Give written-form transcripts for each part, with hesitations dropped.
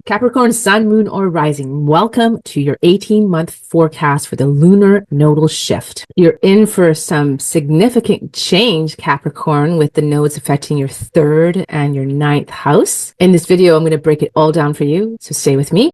Capricorn Sun, Moon, or Rising, welcome to your 18-month forecast for the lunar nodal shift. You're in for some significant change, Capricorn, with the nodes affecting your 3rd and your 9th house. In this video, I'm going to break it all down for you, so stay with me.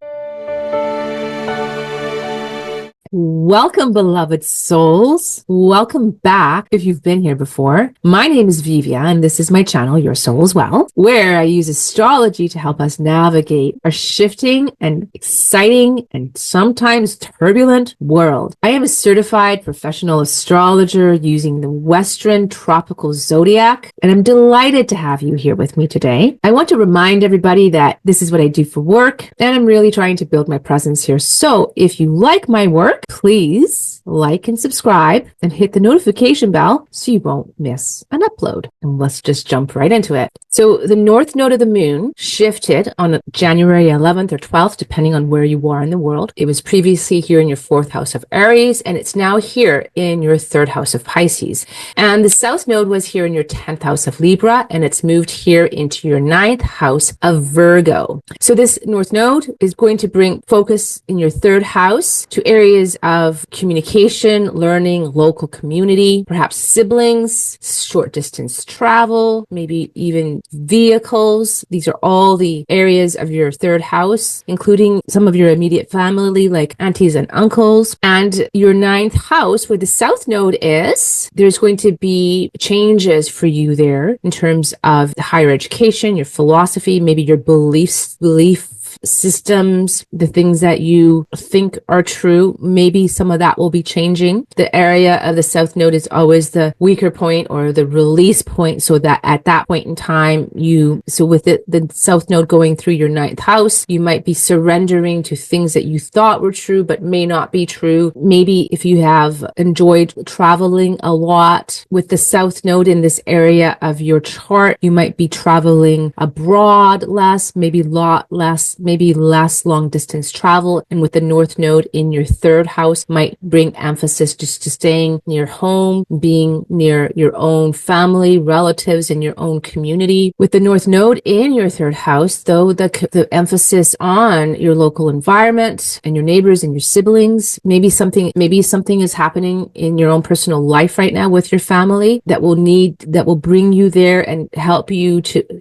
Welcome, beloved souls. Welcome back if you've been here before. My name is Vivía, and this is my channel, Your Soul as Well, where I use astrology to help us navigate our shifting and exciting and sometimes turbulent world. I am a certified professional astrologer using the Western tropical zodiac, and I'm delighted to have you here with me today. I want to remind everybody that this is what I do for work, and I'm really trying to build my presence here. So if you like my work, please like and subscribe and hit the notification bell so you won't miss an upload. And let's just jump right into it. So the north node of the moon shifted on January 11th or 12th, depending on where you are in the world. It was previously here in your 4th house of Aries, and it's now here in your 3rd house of Pisces. And the south node was here in your 10th house of Libra, and it's moved here into your 9th house of Virgo. So this north node is going to bring focus in your 3rd house to areas of communication, learning, local community, perhaps siblings, short distance travel, maybe even vehicles. These are all the areas of your 3rd house, including some of your immediate family like aunties and uncles. And your 9th house, where the south node is, there's going to be changes for you there in terms of higher education, your philosophy, maybe your belief systems, the things that you think are true. Maybe some of that will be changing. The area of the south node is always the weaker point or the release point, so that at that point in time, with the south node going through your 9th house, you might be surrendering to things that you thought were true but may not be true. Maybe if you have enjoyed traveling a lot with the south node in this area of your chart, you might be traveling abroad less, maybe less long distance travel. And with the north node in your 3rd house might bring emphasis just to staying near home, being near your own family, relatives, and your own community. With the north node in your 3rd house, though, the emphasis on your local environment and your neighbors and your siblings. Maybe something is happening in your own personal life right now with your family that will bring you there and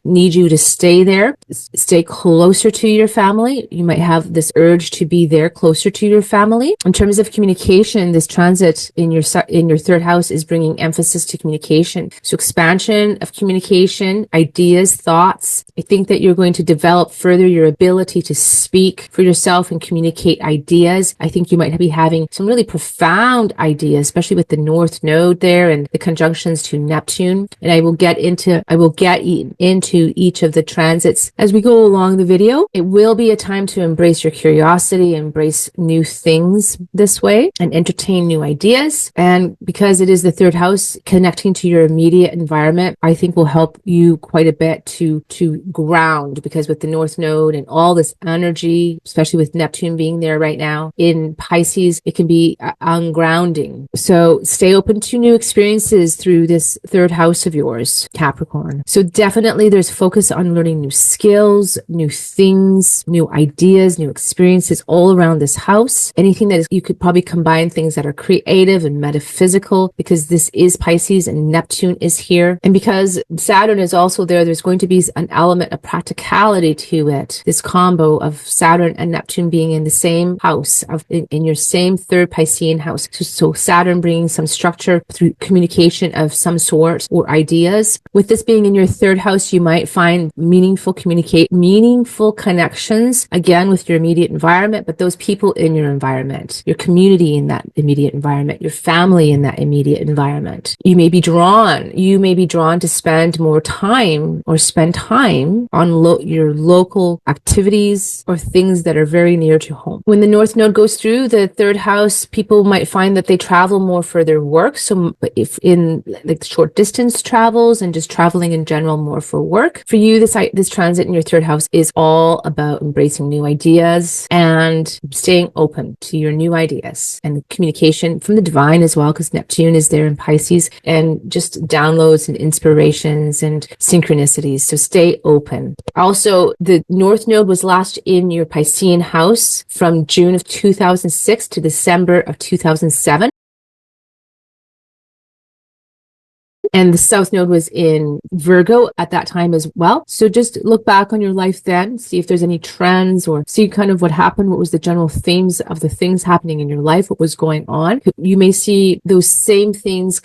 need you to stay there, stay closer to your family. You might have this urge to be there closer to your family. In terms of communication, this transit in your 3rd house is bringing emphasis to communication. So expansion of communication, ideas, thoughts. I think that you're going to develop further your ability to speak for yourself and communicate ideas. I think you might be having some really profound ideas, especially with the north node there and the conjunctions to Neptune. And I will get into each of the transits as we go along the video. It will be a time to embrace your curiosity, embrace new things this way, and entertain new ideas. And because it is the 3rd house, connecting to your immediate environment, I think will help you quite a bit to ground, because with the north node and all this energy, especially with Neptune being there right now in Pisces, it can be ungrounding. So stay open to new experiences through this 3rd house of yours, Capricorn. So definitely there's focus on learning new skills, new things, new ideas, new experiences all around this house. Anything that you could probably combine things that are creative and metaphysical, because this is Pisces and Neptune is here. And because Saturn is also there's going to be an element of practicality to it. This combo of Saturn and Neptune being in the same house, in your same 3rd Piscean house. So Saturn bringing some structure through communication of some sort or ideas. With this being in your 3rd house, you might find meaningful connections, again, with your immediate environment, but those people in your environment, your community in that immediate environment, your family in that immediate environment. You may be drawn to spend more time on your local activities or things that are very near to home. When the north node goes through the 3rd house, people might find that they travel more for their work. So if in like short distance travels and just traveling in general more for work, for you, this transit in your 3rd house is all about about embracing new ideas and staying open to your new ideas and communication from the divine as well, because Neptune is there in Pisces, and just downloads and inspirations and synchronicities. So stay open. Also, the North Node was last in your Piscean house from June of 2006 to December of 2007. And the South Node was in Virgo at that time as well. So just look back on your life then, see if there's any trends, or see kind of what happened, what was the general themes of the things happening in your life, what was going on. You may see those same themes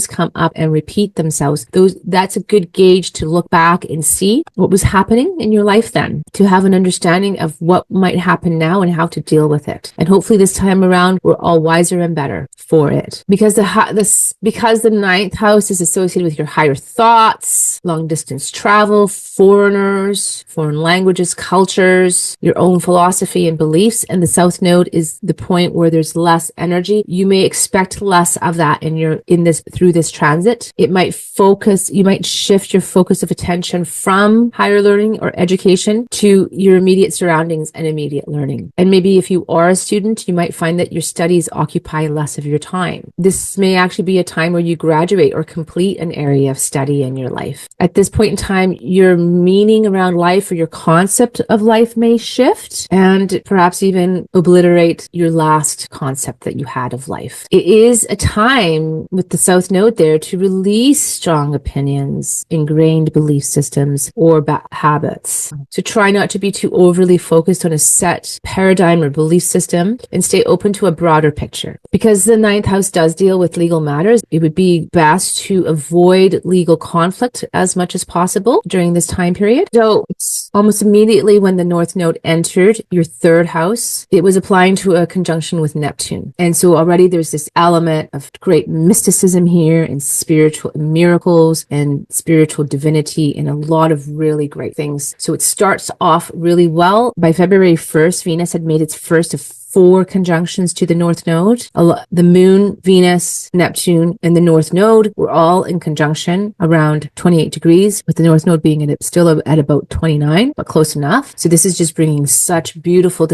come up and repeat themselves. That's a good gauge to look back and see what was happening in your life then, to have an understanding of what might happen now and how to deal with it. And hopefully this time around, we're all wiser and better for it. Because the ninth house is associated with your higher thoughts, long distance travel, foreigners, foreign languages, cultures, your own philosophy and beliefs. And the South Node is the point where there's less energy. You may expect less of that through this transit. You might shift your focus of attention from higher learning or education to your immediate surroundings and immediate learning. And maybe if you are a student, you might find that your studies occupy less of your time. This may actually be a time where you graduate or complete an area of study in your life. At this point in time, your meaning around life or your concept of life may shift and perhaps even obliterate your last concept that you had of life. It is a time with the South Node there to release strong opinions, ingrained belief systems, or bad habits. So try not to be too overly focused on a set paradigm or belief system and stay open to a broader picture. Because the ninth house does deal with legal matters, it would be best to avoid legal conflict as much as possible during this time period. So almost immediately when the North Node entered your third house, it was applying to a conjunction with Neptune. And so already there's this element of great mysticism here and spiritual miracles and spiritual divinity and a lot of really great things. So it starts off really well. By February 1st, Venus had made its first of 4 conjunctions to the North Node. The Moon, Venus, Neptune, and the North Node were all in conjunction around 28 degrees, with the North Node being still at about 29, but close enough. So this is just bringing such a beautiful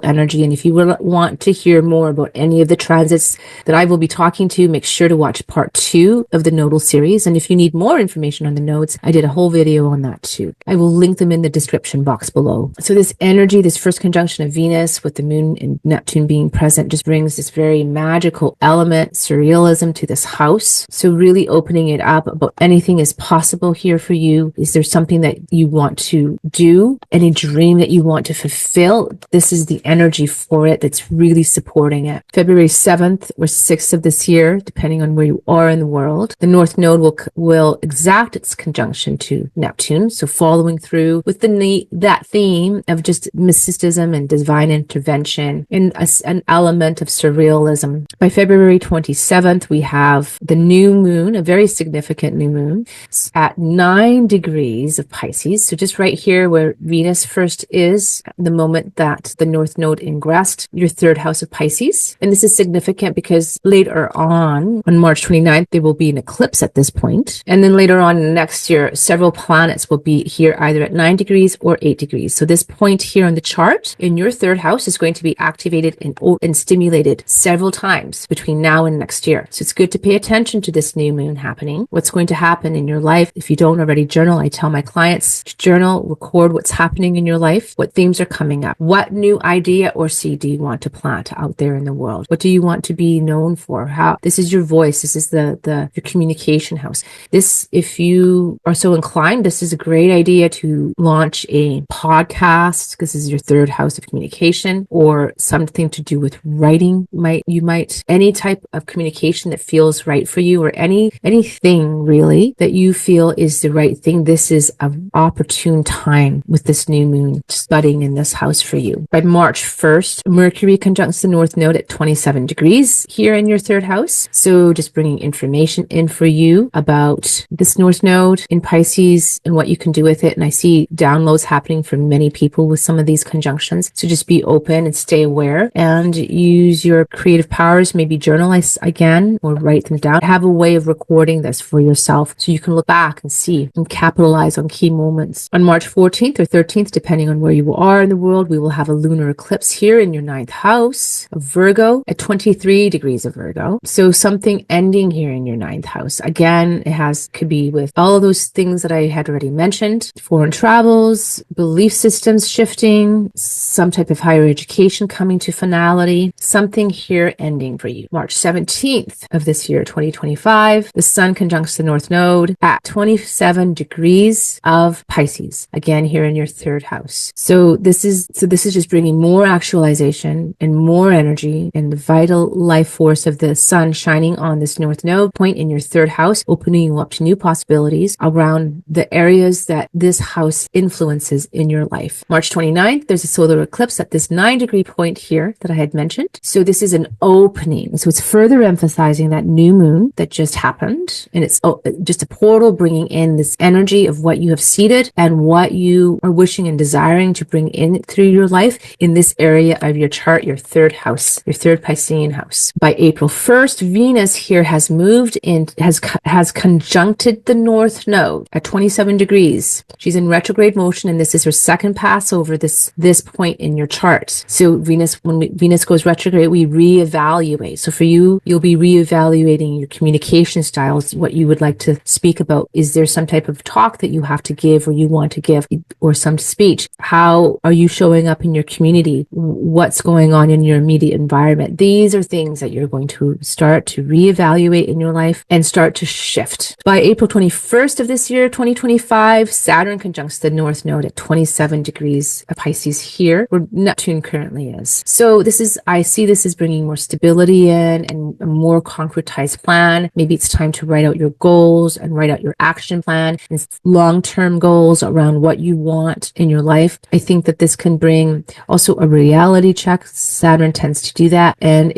energy. And if you want to hear more about any of the transits that I will be talking to, make sure to watch part 2 of the nodal series. And if you need more information on the nodes, I did a whole video on that too. I will link them in the description box below. So this energy, this first conjunction of Venus with the Moon and Neptune being present, just brings this very magical element, surrealism to this house. So really opening it up about anything is possible here for you. Is there something that you want to do? Any dream that you want to fulfill? This is the energy for it that's really supporting it. February 7th or 6th of this year, depending on where you are in the world, the North Node will exact its conjunction to Neptune. So following through with that theme of just mysticism and divine intervention and an element of surrealism. By February 27th, we have the new moon, a very significant new moon, at 9 degrees of Pisces. So just right here where Venus first is, the moment that the North Node ingressed your third house of Pisces. And this is significant because later on March 29th, there will be an eclipse at this point. And then later on next year, several planets will be here either at 9 degrees or 8 degrees. So this point here on the chart in your third house is going to be activated and stimulated several times between now and next year. So it's good to pay attention to this new moon happening. What's going to happen in your life. If you don't already journal, I tell my clients to journal, record what's happening in your life, what themes are coming up, what new idea or seed do you want to plant out there in the world? What do you want to be known for? This is your voice. This is your communication house. This, if you are so inclined, this is a great idea to launch a podcast. This is your third house of communication, or something to do with writing. Any type of communication that feels right for you, or anything really that you feel is the right thing. This is an opportune time with this new moon budding in this house for you. By March 1st, Mercury conjuncts the North Node at 27 degrees here in your third house. So just bringing information in for you about this North Node in Pisces and what you can do with it. And I see downloads happening for many people with some of these conjunctions. So just be open and stay aware and use your creative powers, maybe journal again or write them down. Have a way of recording this for yourself so you can look back and see and capitalize on key moments. On March 14th or 13th, depending on where you are in the world, we will have a lunar eclipse here in your 9th house of Virgo at 23 degrees of Virgo. So something ending here in your 9th house. Again, could be with all of those things that I had already mentioned: foreign travels, belief systems shifting, some type of higher education coming to finality, something here ending for you. March 17th of this year, 2025, the sun conjuncts the North Node at 27 degrees of Pisces, again here in your 3rd house. So this is just bringing more actualization and more energy, and the vital life force of the sun shining on this North Node point in your 3rd house, opening you up to new possibilities around the areas that this house influences in your life. March 29th, there's a solar eclipse at this 9-degree point here that I had mentioned. So this is an opening. So it's further emphasizing that new moon that just happened. And it's just a portal bringing in this energy of what you have seeded and what you are wishing and desiring to bring in through your life in this area of your chart, your 3rd house, your 3rd Piscean house. By April 1st, Venus here has moved in, has conjuncted the North Node at 27 degrees. She's in retrograde motion, and this is her second pass over this point in your chart. So when Venus goes retrograde, we reevaluate. So for you, you'll be reevaluating your communication styles, what you would like to speak about. Is there some type of talk that you have to give or you want to give, or some speech? How are you showing up in your community? What's going on in your immediate environment? These are things that you're going to start to reevaluate in your life and start to shift. By April 21st of this year, 2025, Saturn conjuncts the North Node at 27 degrees of Pisces here, where Neptune currently is. So I see this as bringing more stability in and a more concretized plan. Maybe it's time to write out your goals and write out your action plan and long-term goals around what you want in your life. I think that this can bring also a reality check. Saturn tends to do that, and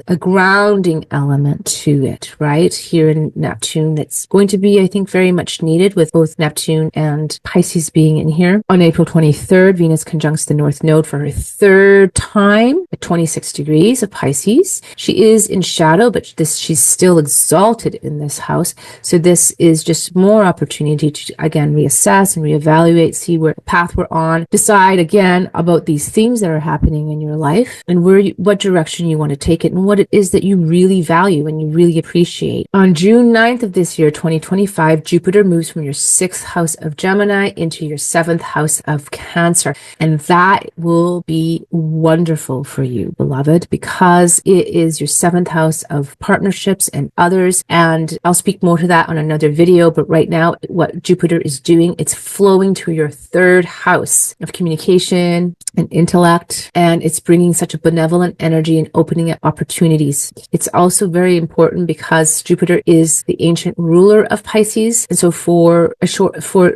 a grounding element to it, right? Here in Neptune, that's going to be, I think, very much needed with both Neptune and Pisces being in here. On April 23rd, Venus conjuncts the North Node for her 3rd time at 26 degrees of Pisces. She is in shadow, but she's still exalted in this house. So this is just more opportunity to, again, reassess and reevaluate, see where path we're on, decide again about these themes that are happening in your life and what direction you want to take it and what it is that you really value and you really appreciate. On June 9th of this year, 2025, Jupiter moves from your 6th house of Gemini into your 7th house of Cancer. And that will be wonderful for you, beloved, because it is your 7th house of partnerships and others. And I'll speak more to that on another video. But right now, what Jupiter is doing, it's flowing to your 3rd house of communication and intellect. And it's bringing such a benevolent energy and opening up opportunities. It's also very important because Jupiter is the ancient ruler of Pisces. And so for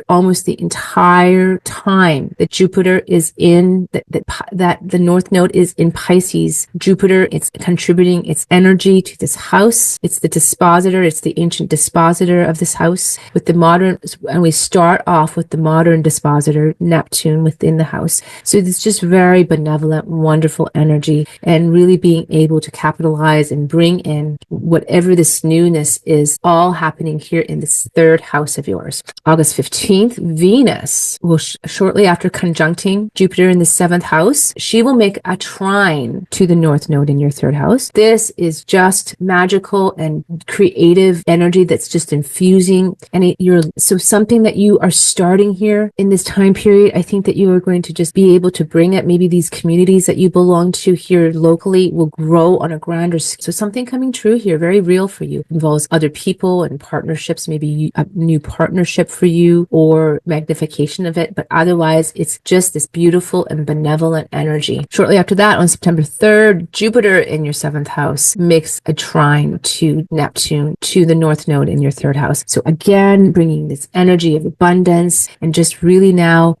almost the entire time that Jupiter is in, that the North Node is in Pisces, Jupiter, it's contributing its energy to this house. It's the dispositor. It's the ancient dispositor of this house with the modern, and we start off with the modern dispositor, Neptune, within the house. So it's just very benevolent, wonderful energy, and really being able to capitalize and bring in whatever this newness is, all happening here in this 3rd house of yours. August 15th, Venus will shortly after conjuncting Jupiter in the 7th house, she will make a trine to the North Node in your 3rd house. This is just magical and creative energy that's just infusing, and so something that you are starting here in this time period. I think that you are going to just be able to bring it. Maybe these communities that you belong to here locally will grow on a grander scale. So something coming true here, very real for you, involves other people and partnerships, maybe a new partnership for you or magnification of it. But otherwise, it's just this beautiful and benevolent energy. Shortly after that, on September 3rd, Jupiter in your 7th house makes a trine to Neptune, to the North Node in your 3rd house. So again, bringing this energy of abundance and just really now,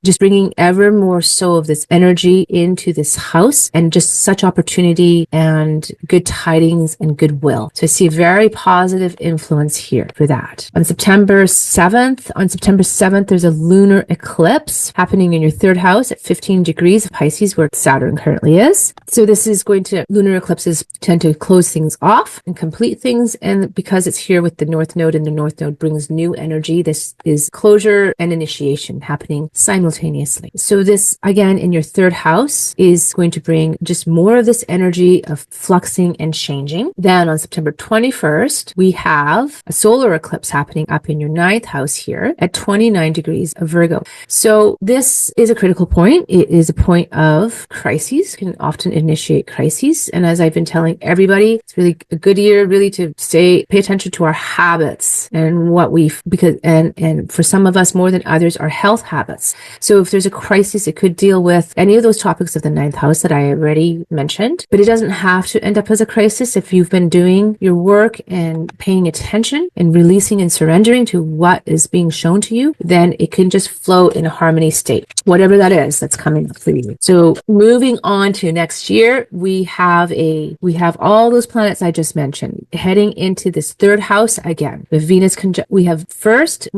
just bringing ever more so of this energy into this house, and just such opportunity and good tidings and goodwill. So I see a very positive influence here for that. On September 7th, there's a lunar eclipse happening in your 3rd house at 15 degrees of Pisces, where Saturn currently is. So this is going to, lunar eclipses tend to close things off and complete things. And because it's here with the North Node, and the North Node brings new energy, this is closure and initiation happening simultaneously. So this, again, in your third house is going to bring just more of this energy of fluxing and changing. Then on September 21st, we have a solar eclipse happening up in your ninth house here at 29 degrees of Virgo. So this is a critical point. It is a point of crises, can often initiate crises. And as I've been telling everybody, it's really a good year really to pay attention to our habits and what and for some of us more than others, our health habits. So if there's a crisis, it could deal with any of those topics of the ninth house that I already mentioned, but it doesn't have to end up as a crisis. If you've been doing your work and paying attention and releasing and surrendering to what is being shown to you, then it can just flow in a harmony state, whatever that is that's coming up for you. So moving on to next year, we have all those planets I just mentioned heading into this third house again. The Venus we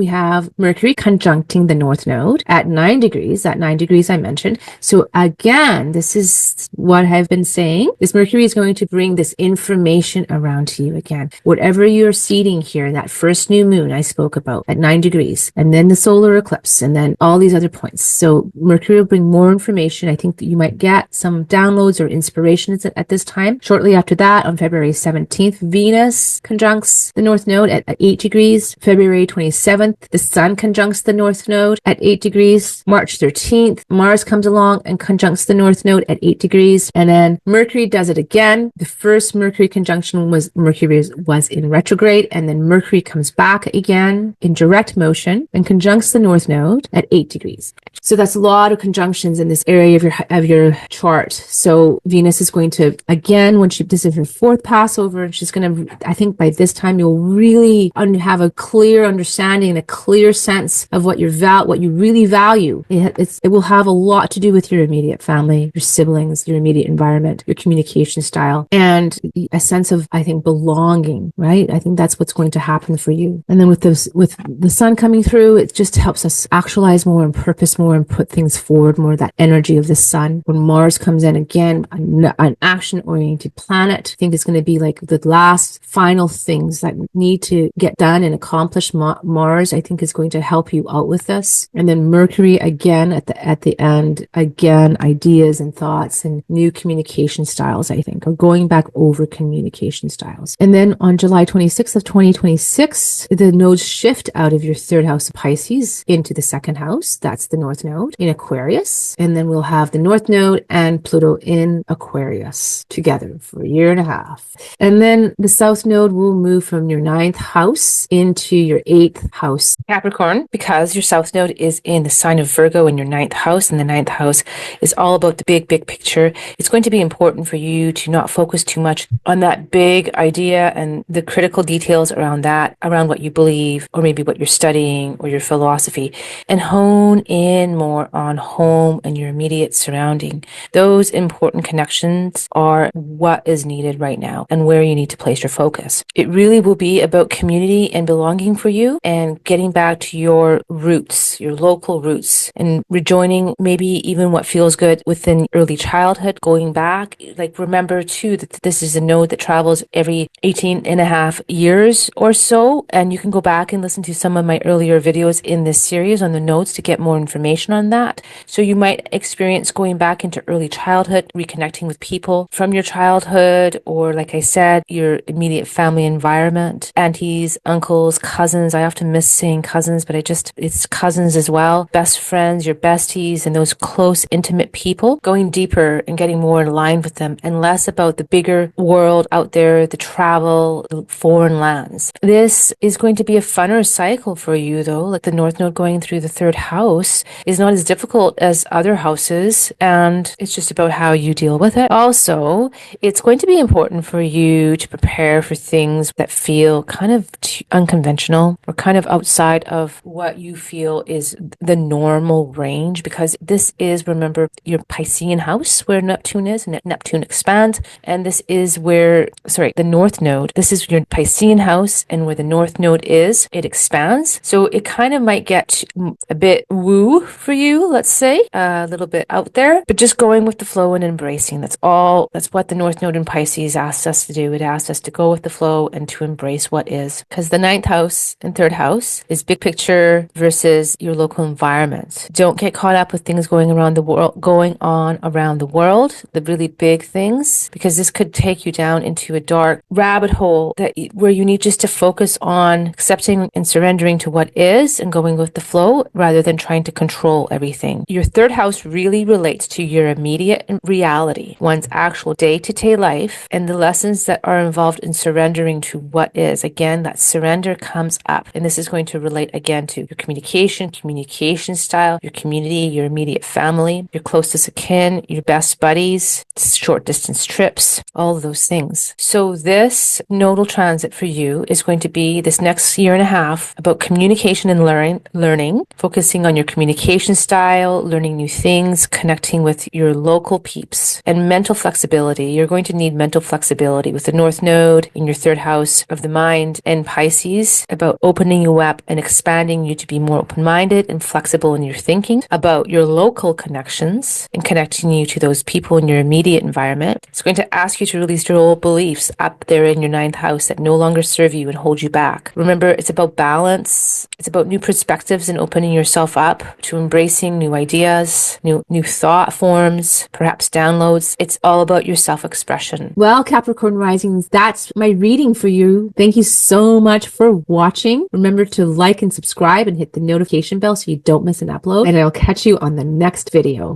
have Mercury conjuncting the North Node at 9 degrees, that 9 degrees I mentioned. So again, this is what I've been saying. This Mercury is going to bring this information around to you again. Whatever you're seeding here in that first new moon I spoke about at 9 degrees, and then the solar eclipse, and then all these other points. So Mercury will bring more information. I think that you might get some downloads or inspirations at this time. Shortly after that, on February 17th, Venus conjuncts the North Node at 8 degrees. February 27th, the Sun conjuncts the North Node at 8 degrees. March 13th, Mars comes along and conjuncts the North Node at 8 degrees. And then Mercury does it again. The first Mercury conjunction was Mercury was in retrograde, and then Mercury comes back again in direct motion and conjuncts the North Node at 8 degrees. So that's a lot of conjunctions in this area of your chart. So Venus is going to, again, this is her fourth Passover, and she's going to, I think by this time you'll really have a clear understanding, a clear sense of what you really value. It will have a lot to do with your immediate family, your siblings, your immediate environment, your communication style, and a sense of, I think, belonging, right? I think that's what's going to happen for you. And then with the Sun coming through, it just helps us actualize more and purpose more and put things forward more, that energy of the Sun. When Mars comes in again, an action-oriented planet, I think it's going to be like the last final things that need to get done and accomplished. Mars, I think, is going to help you out with this. And then Mercury again at the end, again, ideas and thoughts and new communication styles, I think, or going back over communication styles. And then on July 26th of 2026, the nodes shift out of your third house of Pisces into the second house. That's the North Node in Aquarius. And then we'll have the North Node and Pluto in Aquarius together for a year and a half. And then the South Node will move from your ninth house into your eighth house, Capricorn, because your South Node is in the sign of Virgo in your ninth house, and the ninth house is all about the big picture. It's going to be important for you to not focus too much on that big idea and the critical details around that, around what you believe, or maybe what you're studying or your philosophy, and hone in more on home and your immediate surrounding. Those important connections are what is needed right now and where you need to place your focus. It really will be about community and belonging for you, and getting back to your roots, your local roots, and rejoining maybe even what feels good within early childhood, going back. Like, remember too that this is a node that travels every 18 and a half years or so, and you can go back and listen to some of my earlier videos in this series on the nodes to get more information on that. So you might experience going back into early childhood, reconnecting with people from your childhood, or like I said, your immediate family environment, aunties, uncles, cousins. I often miss saying cousins, but it's cousins as well, best friends, your besties, and those close, intimate people, going deeper and getting more aligned with them, and less about the bigger world out there, the travel, the foreign lands. This is going to be a funner cycle for you though. Like, the North Node going through the third house is not as difficult as other houses, and it's just about how you deal with it. Also, it's going to be important for you to prepare for things that feel kind of unconventional or kind of outside of what you feel is the normal range, because this is, remember, your Piscean house where Neptune is, and Neptune expands, and this is where, the North Node, this is your Piscean house, and where the North Node is, it expands. So it kind of might get a bit woo for you, let's say, a little bit out there, but just going with the flow and embracing. That's all. That's what the North Node in Pisces asked us to do. It asked us to go with the flow and to embrace what is. Because the 9th house and 3rd house is big picture versus your local environment. Don't get caught up with things going on around the world, the really big things, because this could take you down into a dark rabbit hole where you need just to focus on accepting and surrendering to what is and going with the flow rather than trying to control everything. Your 3rd house really relates to your immediate reality, one's actual day-to-day life, and the lessons that are involved in surrendering to what is. Again, that surrender comes up, and this is going to relate again to your communication style, your community, your immediate family, your closest akin, your best buddies, short distance trips, all of those things. So this nodal transit for you is going to be this next year and a half about communication and learning, focusing on your communication style, learning new things, connecting with your local peeps, and mental flexibility. You're going to need mental flexibility with the North Node in your 3rd house of the mind and Pisces, about opening you up and expanding you to be more open-minded and flexible in your thinking, about your local connections and connecting you to those people in your immediate environment. It's going to ask you to release your old beliefs up there in your 9th house that no longer serve you and hold you back. Remember, it's about balance. It's about new perspectives and opening yourself up to embracing new ideas, new thought forms, perhaps downloads. It's all about your self-expression. Well, Capricorn risings, that's my reading for you. Thank you so much for watching. Remember to like and subscribe and hit the notification bell so you don't miss an upload. And I'll catch you on the next video.